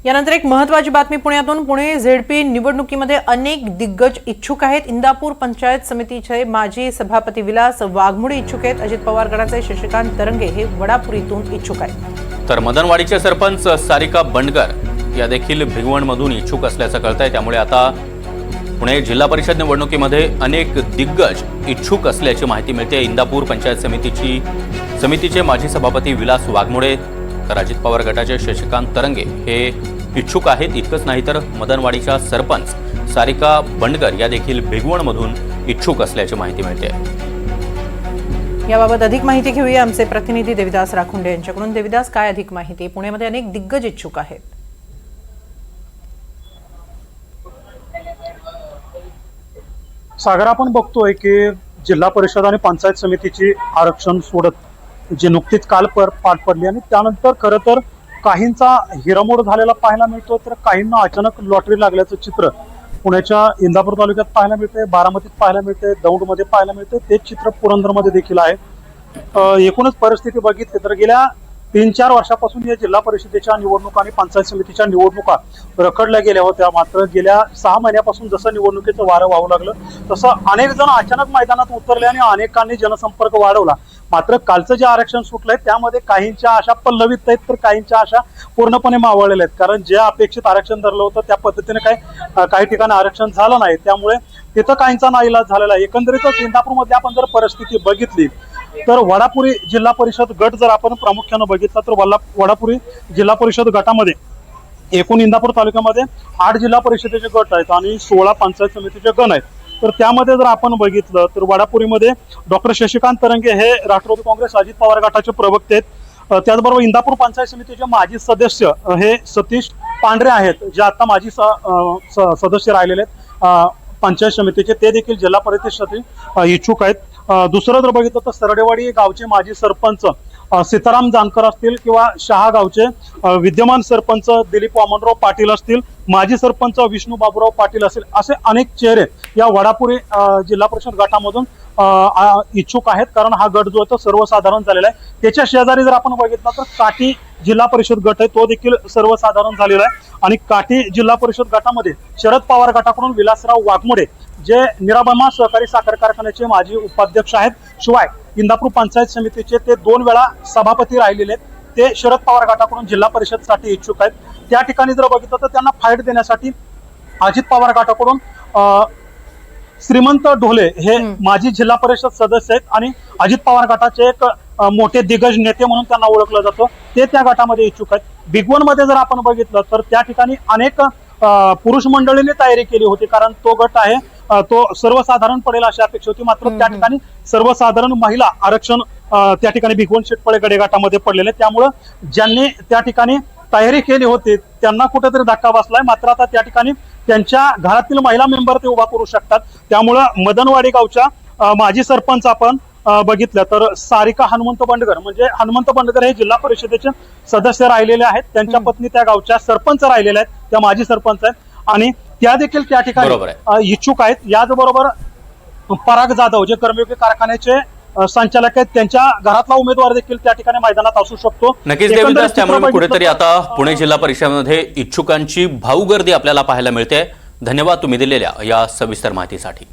यानंतर एक महत्त्वाची बातमी पुण्यातून। पुणे झेडपी निवडणुकीमध्ये अनेक दिग्गज इच्छुक आहेत। इंदापूर पंचायत समितीचे माजी सभापती विलास वाघमोडे इच्छुक आहेत। अजित पवार गटाचे शशिकांत तरंगे हे वडापुरीतून इच्छुक आहेत। तर मदनवाडीचे सरपंच सारिका बंडकर या देखील भिगवणमधून इच्छुक असल्याचं कळतंय। त्यामुळे आता पुणे जिल्हा परिषद निवडणुकीमध्ये अनेक दिग्गज इच्छुक असल्याची माहिती मिळते। इंदापूर पंचायत समितीचे माजी सभापती विलास वाघमोडे तर अजित पवार गटाचे शशिकांत तरंगे हे इच्छुक आहेत। इतकंच नाही तर मदनवाडीच्या सरपंच सारिका बंडकर या देखील भिगवणमधून इच्छुक असल्याची माहिती मिळते। याबाबत अधिक माहिती घेऊया आमचे प्रतिनिधी देविदास राखुंडे यांच्याकडून। देविदास, काय अधिक माहिती? पुण्यामध्ये अनेक दिग्गज इच्छुक आहेत। सागर, आपण बघतोय की जिल्हा परिषद आणि पंचायत समितीची आरक्षण सोडत जी नुकतीच काल पार पडली आणि त्यानंतर खरं तर काहींचा हिरामोड झालेला पाहायला मिळतो, तर काहींना अचानक लॉटरी लागल्याचं चित्र पुण्याच्या इंदापूर तालुक्यात पाहायला मिळते, बारामतीत पाहायला मिळते, दौंडमध्ये पाहायला मिळते। तेच चित्र पुरंदरमध्ये देखील आहे। एकूणच परिस्थिती बघितली तर गेल्या 3-4 वर्षापासून या जिल्हा परिषदेच्या निवडणुका आणि पंचायत समितीच्या निवडणुका रखडल्या गेल्या होत्या। मात्र गेल्या 6 महिन्यापासून जसं निवडणुकीचं वारं वाहू लागलं तसं अनेक जण अचानक मैदानात उतरले आणि अनेकांनी जनसंपर्क वाढवला। मात्र कालचं जे आरक्षण सुटलंय त्यामध्ये काहींच्या आशा पल्लवित आहेत तर काहींच्या आशा पूर्णपणे मावळलेल्या आहेत। कारण जे अपेक्षित आरक्षण धरलं होतं त्या पद्धतीने काही ठिकाणी आरक्षण झालं नाही, त्यामुळे तिथं काहींचा नाईलाज झालेला आहे। एकंदरीतच इंदापूरमध्ये आपण जर परिस्थिती बघितली तर वडापुरी जिल्हा परिषद गट जर आपण प्रामुख्यानं बघितला तर वडापुरी जिल्हा परिषद गटामध्ये एकूण इंदापूर तालुक्यामध्ये 8 जिल्हा परिषदेचे गट आहेत आणि 16 पंचायत समितीचे गण आहेत। तर त्यामध्ये जर आपण बघितलं तर वडापुरीमध्ये डॉक्टर शशिकांत तरंगे हे राष्ट्रवादी काँग्रेस अजित पवार गटाचे प्रवक्ते आहेत। त्याचबरोबर इंदापूर पंचायत समितीचे माजी सदस्य हे सतीश पांढरे आहेत, जे आता माजी सदस्य राहिलेले आहेत पंचायत समितीचे, ते देखील जिल्हा परिषदेसाठी इच्छुक आहेत। दुसरं जर बघितलं तर सरडेवाडी गावचे माजी सरपंच सीताराम जानकर असतील किंवा शहा गावचे विद्यमान सरपंच दिलीप वामनराव पाटील असतील, माजी सरपंच विष्णू बाबूराव पाटील असतील, असे अनेक चेहरे या वडापुरी जिल्हा परिषद गटामधून इच्छुक आहेत। कारण हा गट जो आहे तो सर्वसाधारण झालेला आहे। त्याच्या शेजारी जर आपण बघितलं तर काठी जिल्हा परिषद गट आहे, तो देखील सर्वसाधारण झालेला आहे। आणि काठी जिल्हा परिषद गटामध्ये शरद पवार गटाकडून विलासराव वाघमोडे जे निराबमा सहकारी साखर कारखान्याचे माजी उपाध्यक्ष आहेत, शिवाय इंदापूर पंचायत समितीचे ते 2 वेळा सभापती राहिलेले आहेत, ते शरद पवार गटाकडून जिल्हा परिषदसाठी इच्छुक आहेत। त्या ठिकाणी जर बघितलं तर त्यांना फाईट देण्यासाठी अजित पवार गटाकडून श्रीमंत ढोले हे माजी जिल्हा परिषद सदस्य आहेत आणि अजित पवार गटाचे एक मोठे दिग्गज नेते म्हणून त्यांना ओळखलं जातं, ते त्या गटामध्ये इच्छुक आहेत। भिगवणमध्ये जर आपण बघितलं तर त्या ठिकाणी अनेक पुरुष मंडळींनी तयारी केली होती, कारण तो गट आहे तो सर्वसाधारण पडेल अशी अपेक्षा होती। मात्र त्या ठिकाणी सर्वसाधारण महिला आरक्षण त्या ठिकाणी भिगवण शेटपळे गडे गटामध्ये पडलेले, त्यामुळं ज्यांनी त्या ठिकाणी तयारी केली होती त्यांना कुठेतरी धक्का बसलाय। मात्र आता त्या ठिकाणी त्यांच्या घरातील महिला मेंबर ते उभा करू शकतात। त्यामुळं मदनवाडी गावच्या माजी सरपंच आपण बघितलं तर सारिका हनुमंत बंडकर, म्हणजे हनुमंत बंडकर हे जिल्हा परिषदेचे सदस्य राहिलेले आहेत, त्यांच्या पत्नी त्या गावच्या सरपंच राहिलेल्या आहेत, त्या माजी सरपंच आहेत आणि त्या देखील त्या ठिकाणी इच्छुक आहेत। याचबरोबर पराग जाधव जे कर्मयोगी कारखान्याचे संचालक आहेत, त्यांच्या घरातला उमेदवार देखील त्या ठिकाणी मैदानात असू शकतो। नक्कीच देविदास, त्यामुळे कुठेतरी आता पुणे जिल्हा परिषदेमध्ये इच्छुकांची भाऊ गर्दी आपल्याला पाहायला मिळते। धन्यवाद तुम्ही दिलेल्या या सविस्तर माहितीसाठी।